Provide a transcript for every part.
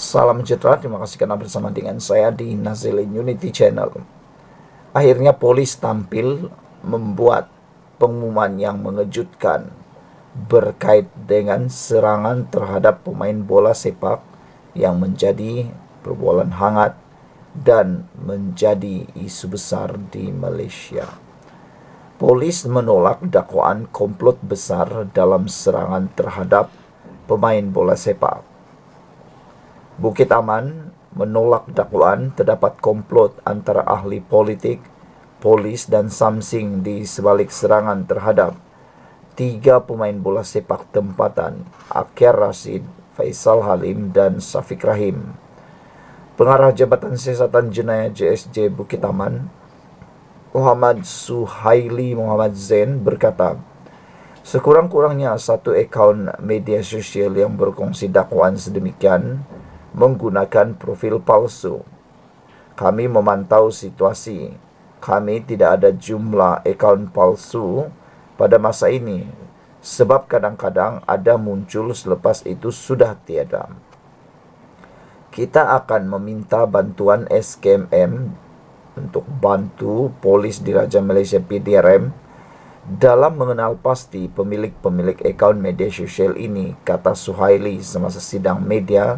Salam sejahtera, terima kasih karena bersama dengan saya di Nazilin Unity Channel. Akhirnya polis tampil membuat pengumuman yang mengejutkan berkait dengan serangan terhadap pemain bola sepak yang menjadi perbualan hangat dan menjadi isu besar di Malaysia. Polis menolak dakwaan komplot besar dalam serangan terhadap pemain bola sepak. Bukit Aman menolak dakwaan terdapat komplot antara ahli politik, polis dan Samsing di sebalik serangan terhadap 3 pemain bola sepak tempatan, Akyar Rashid, Faisal Halim dan Syafiq Rahim. Pengarah Jabatan Siasatan Jenayah JSJ Bukit Aman, Muhammad Suhaili Muhammad Zain berkata, sekurang-kurangnya 1 akaun media sosial yang berkongsi dakwaan sedemikian menggunakan profil palsu. Kami memantau situasi. Kami tidak ada jumlah akaun palsu pada masa ini, sebab kadang-kadang ada muncul selepas itu sudah tiada. Kita akan meminta bantuan SKMM untuk bantu polis Diraja Malaysia PDRM dalam mengenal pasti pemilik-pemilik akaun media sosial ini, kata Suhaili semasa sidang media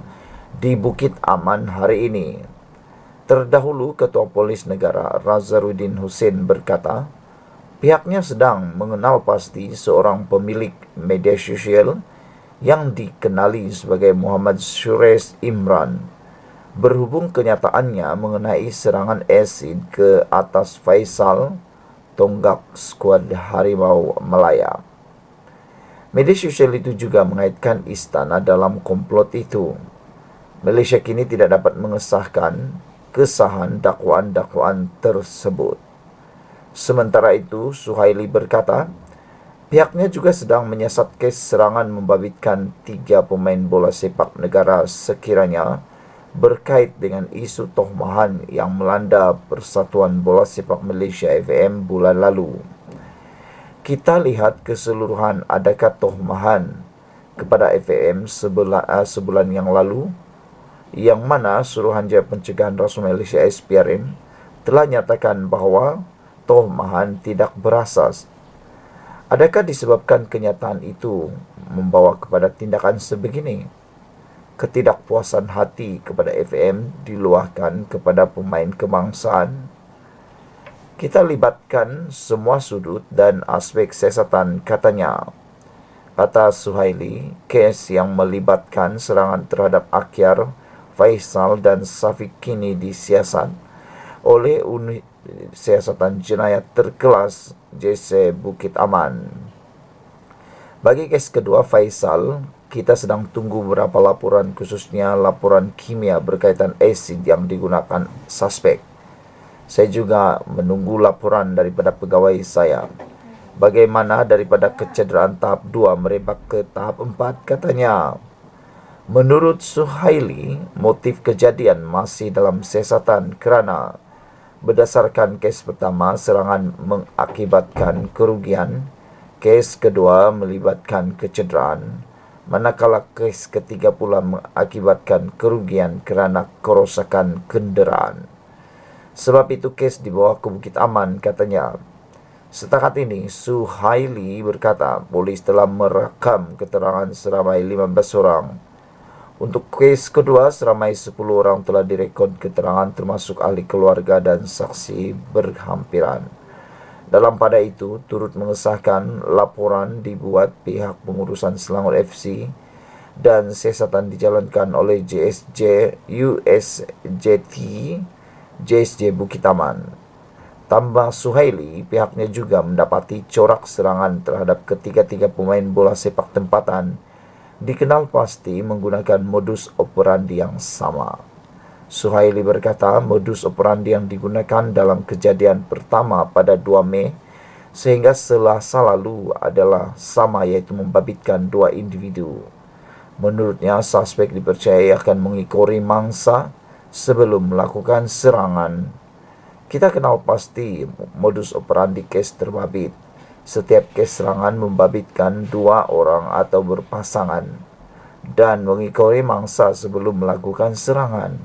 di Bukit Aman hari ini. Terdahulu, Ketua Polis Negara Razaruddin Hussein berkata, pihaknya sedang mengenal pasti seorang pemilik media sosial yang dikenali sebagai Muhammad Suresh Imran. Berhubung kenyataannya mengenai serangan asid ke atas Faisal, tonggak skuad Harimau Melaya. Media sosial itu juga mengaitkan istana dalam komplot itu. Malaysia kini tidak dapat mengesahkan kesahan dakwaan-dakwaan tersebut. Sementara itu, Suhaili berkata, pihaknya juga sedang menyiasat kes serangan membabitkan 3 pemain bola sepak negara sekiranya berkait dengan isu tohmahan yang melanda Persatuan Bola Sepak Malaysia FAM bulan lalu. Kita lihat keseluruhan adakah tohmahan kepada FAM sebulan yang lalu, yang mana Suruhanjaya Pencegahan Rasuah Malaysia SPRM telah nyatakan bahawa tohmahan tidak berasas. Adakah disebabkan kenyataan itu membawa kepada tindakan sebegini? Ketidakpuasan hati kepada FAM diluahkan kepada pemain kebangsaan. Kita libatkan semua sudut dan aspek siasatan, katanya. Kata Suhaili, kes yang melibatkan serangan terhadap Akyar, Faisal dan Syafiq kini disiasat oleh Unit Siasatan Jenayah Terkelas JC Bukit Aman. Bagi kes kedua Faisal, kita sedang tunggu beberapa laporan, khususnya laporan kimia berkaitan asid yang digunakan suspek. Saya juga menunggu laporan daripada pegawai saya. Bagaimana daripada kecederaan tahap 2 merebak ke tahap 4, katanya. Menurut Suhaili, motif kejadian masih dalam siasatan kerana berdasarkan kes pertama, serangan mengakibatkan kerugian, kes kedua melibatkan kecederaan, manakala kes ketiga pula mengakibatkan kerugian kerana kerosakan kenderaan. Sebab itu kes dibawa ke Bukit Aman, katanya. Setakat ini, Suhaili berkata polis telah merakam keterangan seramai 15 orang. Untuk kes kedua, seramai 10 orang telah direkod keterangan termasuk ahli keluarga dan saksi berhampiran. Dalam pada itu, turut mengesahkan laporan dibuat pihak pengurusan Selangor FC dan siasatan dijalankan oleh JSJ USJT JSJ Bukit Aman. Tambah Suhaili, pihaknya juga mendapati corak serangan terhadap ketiga-tiga pemain bola sepak tempatan dikenal pasti menggunakan modus operandi yang sama. Suhaili berkata modus operandi yang digunakan dalam kejadian pertama pada 2 Mei sehingga Selasa lalu adalah sama, iaitu membabitkan 2 individu. Menurutnya, suspek dipercayai akan mengikori mangsa sebelum melakukan serangan. Kita kenal pasti modus operandi kes terbabit. Setiap kes serangan membabitkan 2 orang atau berpasangan. dan mengikuti mangsa sebelum melakukan serangan.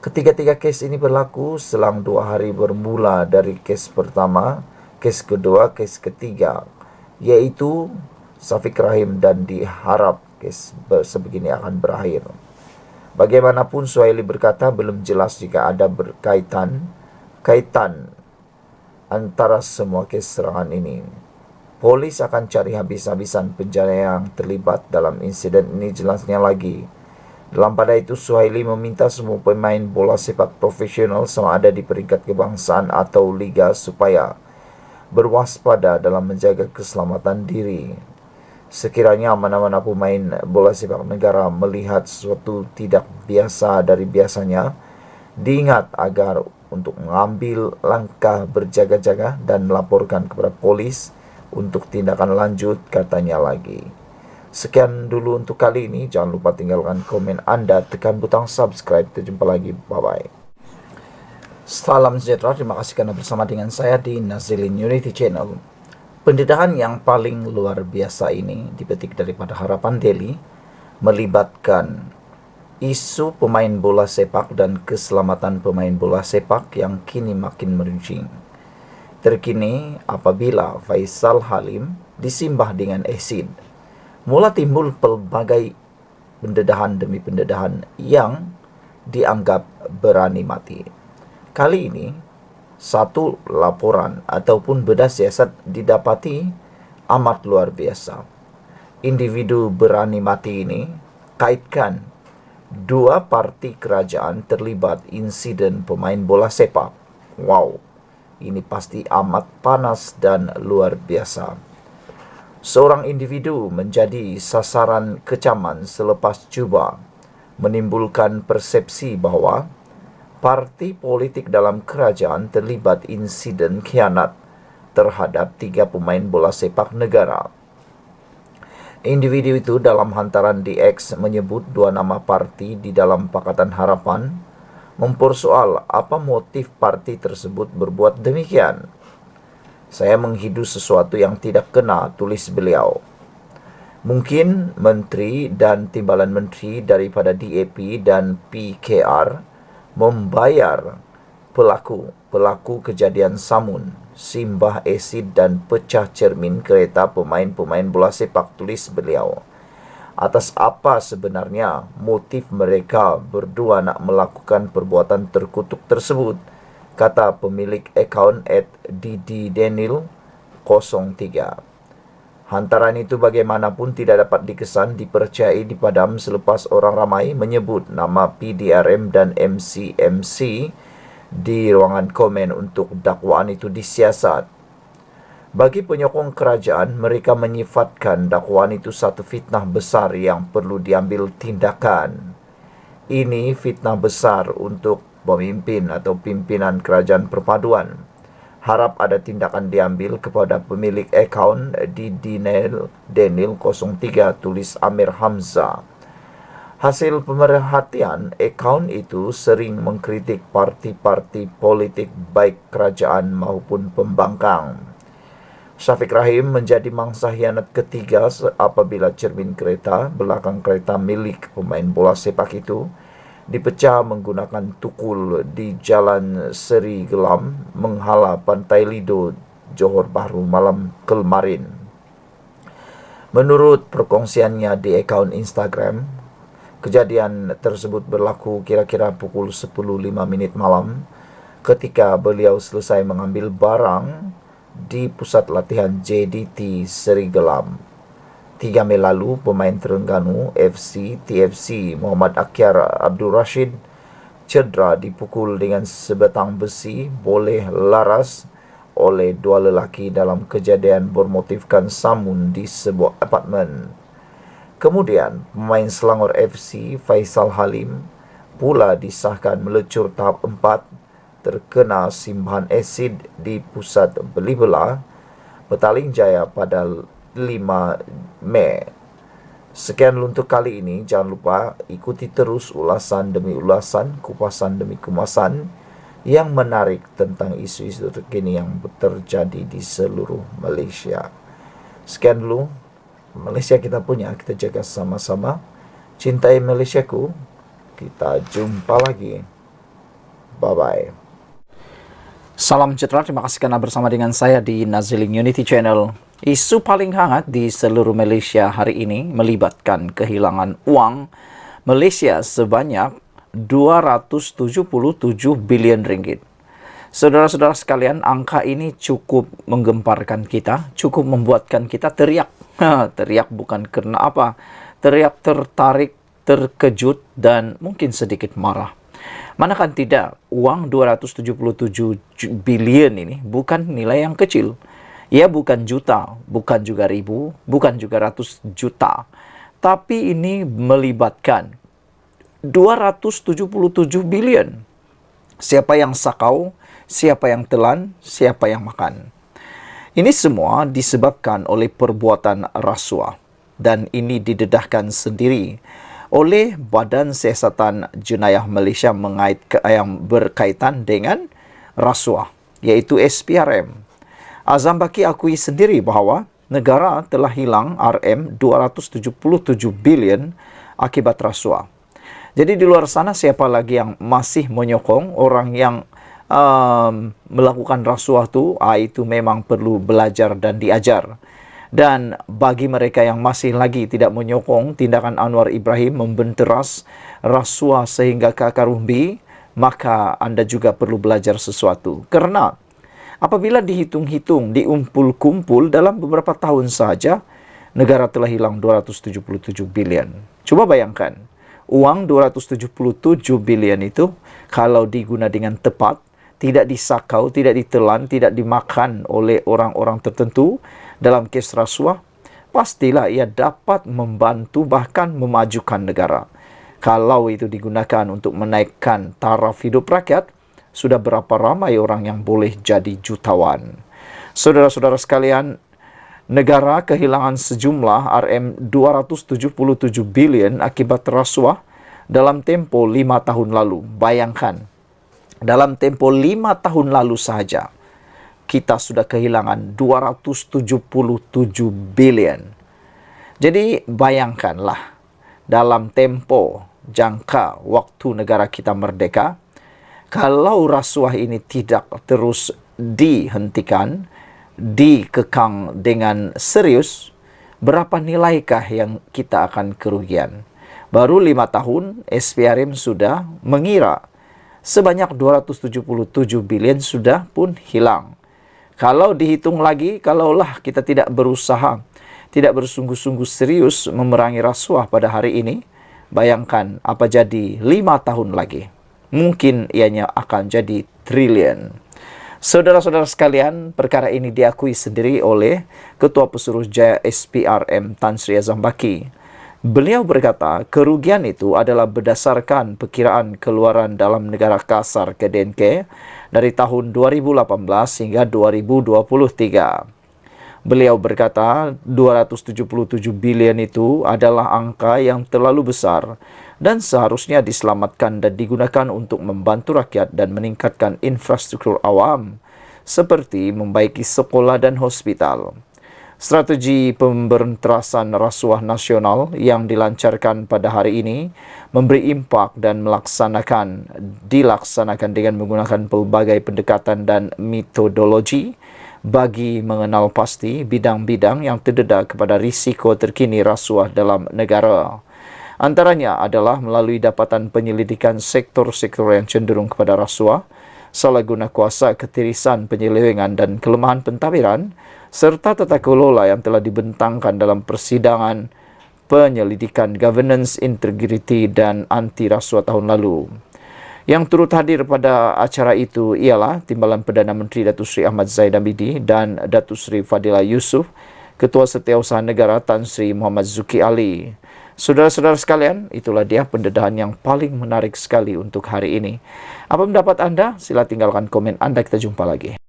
Ketiga-tiga kes ini berlaku selang 2 hari bermula dari kes pertama, kes kedua, kes ketiga, yaitu Syafiq Rahim, dan diharap kes sebegini akan berakhir. Bagaimanapun, Suhaili berkata belum jelas jika ada kaitan antara semua kes serangan ini. Polis akan cari habis-habisan penjara yang terlibat dalam insiden ini, jelasnya lagi. Dalam pada itu, Suhaili meminta semua pemain bola sepak profesional sama ada di peringkat kebangsaan atau liga supaya berwaspada dalam menjaga keselamatan diri. Sekiranya mana-mana pemain bola sepak negara melihat sesuatu tidak biasa dari biasanya, diingat agar untuk mengambil langkah berjaga-jaga dan melaporkan kepada polis untuk tindakan lanjut, katanya lagi. Sekian dulu untuk kali ini. Jangan lupa tinggalkan komen Anda, tekan butang subscribe. Kita jumpa lagi. Bye-bye. Salam sejahtera. Terima kasih karena bersama dengan saya di Nazilin Unity Channel. Pendedahan yang paling luar biasa ini dipetik daripada Harapan Daily, melibatkan isu pemain bola sepak dan keselamatan pemain bola sepak yang kini makin meruncing. Terkini apabila Faisal Halim disimbah dengan asid, mula timbul pelbagai pendedahan demi pendedahan yang dianggap berani mati. Kali ini, satu laporan ataupun bedah siasat didapati amat luar biasa. Individu berani mati ini kaitkan 2 parti kerajaan terlibat insiden pemain bola sepak. Wow, ini pasti amat panas dan luar biasa. Seorang individu menjadi sasaran kecaman selepas cuba menimbulkan persepsi bahwa parti politik dalam kerajaan terlibat insiden khianat terhadap 3 pemain bola sepak negara. Individu itu dalam hantaran di X menyebut 2 nama parti di dalam Pakatan Harapan, mempersoal apa motif parti tersebut berbuat demikian. Saya menghidu sesuatu yang tidak kena, tulis beliau. Mungkin menteri dan timbalan menteri daripada DAP dan PKR membayar pelaku kejadian samun, simbah asid dan pecah cermin kereta pemain-pemain bola sepak, tulis beliau. Atas apa sebenarnya motif mereka berdua nak melakukan perbuatan terkutuk tersebut, kata pemilik akaun @dddenil03. Hantaran itu bagaimanapun tidak dapat dikesan, dipercayai, dipadam selepas orang ramai menyebut nama PDRM dan MCMC di ruangan komen untuk dakwaan itu disiasat. Bagi penyokong kerajaan, mereka menyifatkan dakwaan itu satu fitnah besar yang perlu diambil tindakan. Ini fitnah besar untuk pemimpin atau pimpinan kerajaan perpaduan. Harap ada tindakan diambil kepada pemilik akaun di Denil03, tulis Amir Hamzah. Hasil pemerhatian, akaun itu sering mengkritik parti-parti politik baik kerajaan maupun pembangkang. Syafiq Rahim menjadi mangsa hianat ketiga apabila cermin kereta belakang kereta milik pemain bola sepak itu dipecah menggunakan tukul di Jalan Seri Gelam, menghala Pantai Lido, Johor Bahru malam kemarin. Menurut perkongsiannya di akaun Instagram, kejadian tersebut berlaku kira-kira pukul 10.05 malam ketika beliau selesai mengambil barang di pusat latihan JDT Seri Gelam. 3 Mei lalu, pemain Terengganu FC TFC Muhammad Akyar Abdul Rashid cedera dipukul dengan sebatang besi boleh laras oleh 2 lelaki dalam kejadian bermotifkan samun di sebuah apartmen. Kemudian, pemain Selangor FC Faisal Halim pula disahkan melecur tahap 4 terkena simbahan asid di pusat beli belah Petaling Jaya pada 5 Mei. Sekian untuk kali ini. Jangan lupa ikuti terus ulasan demi ulasan, kupasan demi kumasan yang menarik tentang isu-isu terkini yang terjadi di seluruh Malaysia. Sekian dulu. Malaysia kita punya, kita jaga sama-sama. Cintai Malaysiaku. Kita jumpa lagi. Bye-bye. Salam sejahtera, terima kasih karena bersama dengan saya di Naziling Unity Channel. Isu paling hangat di seluruh Malaysia hari ini melibatkan kehilangan uang Malaysia sebanyak 277 bilion ringgit. Saudara-saudara sekalian, angka ini cukup menggemparkan kita, cukup membuatkan kita teriak. Teriak bukan karena apa, teriak tertarik, terkejut, dan mungkin sedikit marah. Manakan tidak, uang 277 bilion ini bukan nilai yang kecil. Ia bukan juta, bukan juga ribu, bukan juga ratus juta. Tapi ini melibatkan 277 bilion. Siapa yang sakau, siapa yang telan, siapa yang makan. Ini semua disebabkan oleh perbuatan rasuah. Dan ini didedahkan sendiri oleh Badan Siasatan Jenayah Malaysia yang berkaitan dengan rasuah, yaitu SPRM. Azam Baki akui sendiri bahawa negara telah hilang RM277 bilion akibat rasuah. Jadi di luar sana siapa lagi yang masih menyokong orang yang melakukan rasuah itu memang perlu belajar dan diajar. Dan bagi mereka yang masih lagi tidak menyokong tindakan Anwar Ibrahim membenteras rasuah sehingga ke akar umbi, maka anda juga perlu belajar sesuatu. Karena apabila dihitung-hitung, diumpul-kumpul dalam beberapa tahun saja, negara telah hilang 277 bilion. Coba bayangkan, uang 277 bilion itu kalau digunakan dengan tepat, tidak disakau, tidak ditelan, tidak dimakan oleh orang-orang tertentu dalam kes rasuah, pastilah ia dapat membantu bahkan memajukan negara. Kalau itu digunakan untuk menaikkan taraf hidup rakyat, sudah berapa ramai orang yang boleh jadi jutawan. Saudara-saudara sekalian, negara kehilangan sejumlah RM277 bilion akibat rasuah dalam tempo 5 tahun lalu. Bayangkan, dalam tempo 5 tahun lalu sahaja, kita sudah kehilangan 277 bilion. Jadi bayangkanlah, dalam tempo jangka waktu negara kita merdeka, kalau rasuah ini tidak terus dihentikan, dikekang dengan serius, berapa nilaikah yang kita akan kerugian? Baru 5 tahun, SPRM sudah mengira sebanyak 277 bilion sudah pun hilang. Kalau dihitung lagi, kalaulah kita tidak berusaha, tidak bersungguh-sungguh serius memerangi rasuah pada hari ini, bayangkan apa jadi 5 tahun lagi. Mungkin ianya akan jadi triliun. Saudara-saudara sekalian, perkara ini diakui sendiri oleh Ketua Pesuruhjaya SPRM Tan Sri Azam Baki. Beliau berkata, kerugian itu adalah berdasarkan perkiraan keluaran dalam negara kasar KDNK dari tahun 2018 hingga 2023. Beliau berkata, 277 bilion itu adalah angka yang terlalu besar dan seharusnya diselamatkan dan digunakan untuk membantu rakyat dan meningkatkan infrastruktur awam seperti membaiki sekolah dan hospital. Strategi pemberantasan rasuah nasional yang dilancarkan pada hari ini memberi impak dan dilaksanakan dengan menggunakan pelbagai pendekatan dan metodologi bagi mengenal pasti bidang-bidang yang terdedah kepada risiko terkini rasuah dalam negara. Antaranya adalah melalui dapatan penyelidikan sektor-sektor yang cenderung kepada rasuah, salah guna kuasa, ketirisan, penyelewengan dan kelemahan pentadbiran, serta tata kelola yang telah dibentangkan dalam persidangan penyelidikan governance, integrity dan anti rasuah tahun lalu. Yang turut hadir pada acara itu ialah Timbalan Perdana Menteri Datuk Seri Ahmad Zahid Hamidi dan Datuk Seri Fadilah Yusof, Ketua Setiausaha Negara Tan Sri Muhammad Zuki Ali. Saudara-saudara sekalian, itulah dia pendedahan yang paling menarik sekali untuk hari ini. Apa pendapat anda? Sila tinggalkan komen anda, kita jumpa lagi.